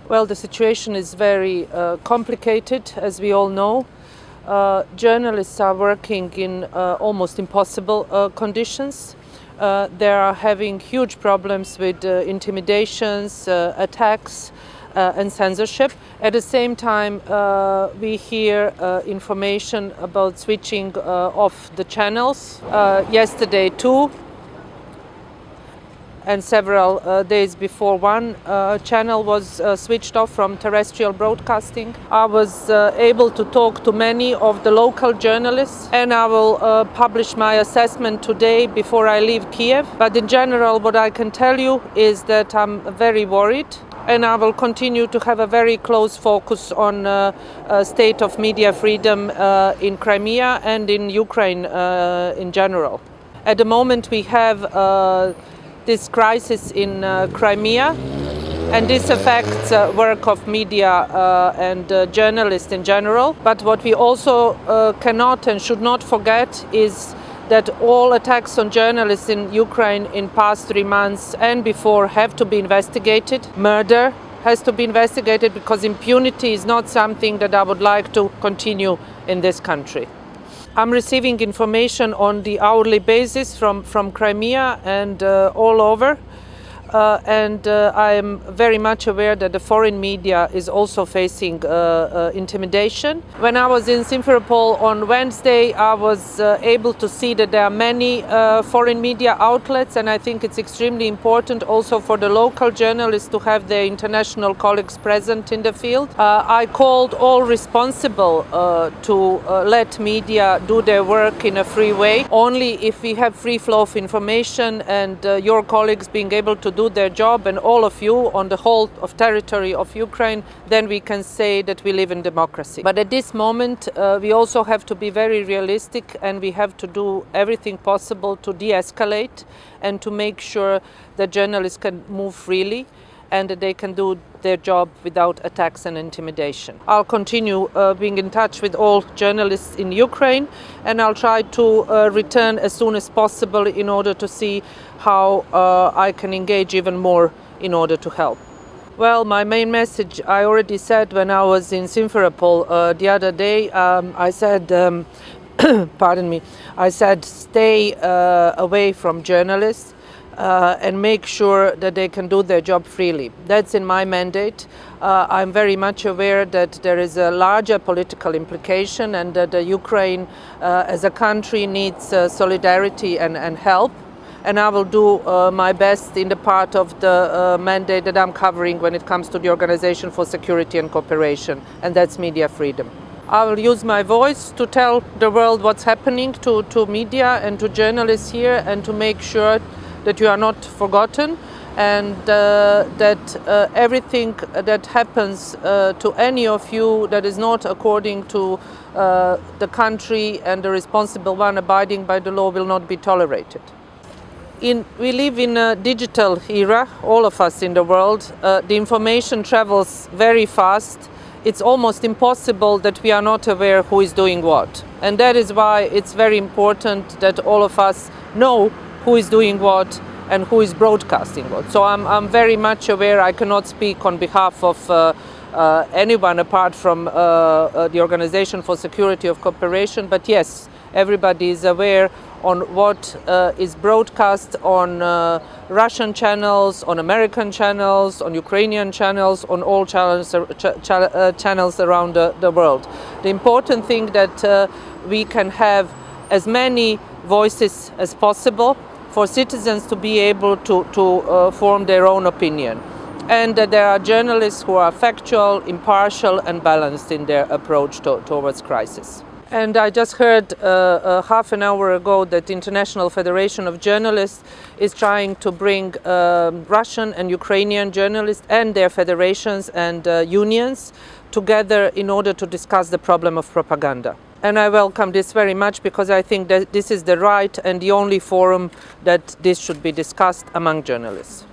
Well, the situation is very complicated, as we all know. Journalists are working in almost impossible conditions. They are having huge problems with intimidations, attacks, and censorship. At the same time, we hear information about switching off the channels. Yesterday too, and several days before, one channel was switched off from terrestrial broadcasting. I was able to talk to many of the local journalists, and I will publish my assessment today before I leave Kiev. But in general, what I can tell you is that I'm very worried, and I will continue to have a very close focus on state of media freedom in Crimea and in Ukraine in general. At the moment, we have this crisis in Crimea, and this affects work of media and journalists in general. But what we also cannot and should not forget is that all attacks on journalists in Ukraine in past 3 months and before have to be investigated. Murder has to be investigated, because impunity is not something that I would like to continue in this country. I'm receiving information on the hourly basis from Crimea and all over. And I am very much aware that the foreign media is also facing intimidation. When I was in Simferopol on Wednesday, I was able to see that there are many foreign media outlets, and I think it's extremely important also for the local journalists to have their international colleagues present in the field. I called all responsible to let media do their work in a free way. Only if we have free flow of information and your colleagues being able to do their job, and all of you on the whole of territory of Ukraine, then we can say that we live in democracy. But at this moment, we also have to be very realistic, and we have to do everything possible to de-escalate and to make sure that journalists can move freely and that they can do their job without attacks and intimidation. I'll continue being in touch with all journalists in Ukraine, and I'll try to return as soon as possible in order to see how I can engage even more in order to help. Well, my main message I already said when I was in Simferopol the other day. I said, pardon me, I said stay away from journalists. And make sure that they can do their job freely. That's in my mandate. I'm very much aware that there is a larger political implication, and that Ukraine as a country needs solidarity and help. And I will do my best in the part of the mandate that I'm covering when it comes to the Organization for Security and Cooperation, and that's media freedom. I will use my voice to tell the world what's happening to media and to journalists here, and to make sure that you are not forgotten, and that everything that happens to any of you that is not according to the country and the responsible one abiding by the law will not be tolerated. We live in a digital era, all of us in the world. The information travels very fast. It's almost impossible that we are not aware who is doing what. And that is why it's very important that all of us know who is doing what and who is broadcasting what. So I'm very much aware. I cannot speak on behalf of anyone apart from the Organization for Security of Cooperation, but yes, everybody is aware on what is broadcast on Russian channels, on American channels, on Ukrainian channels, on all channels around the world. The important thing that we can have as many voices as possible for citizens to be able to form their own opinion. And that there are journalists who are factual, impartial and balanced in their approach towards crisis. And I just heard half an hour ago that the International Federation of Journalists is trying to bring Russian and Ukrainian journalists and their federations and unions together in order to discuss the problem of propaganda. And I welcome this very much, because I think that this is the right and the only forum that this should be discussed among journalists.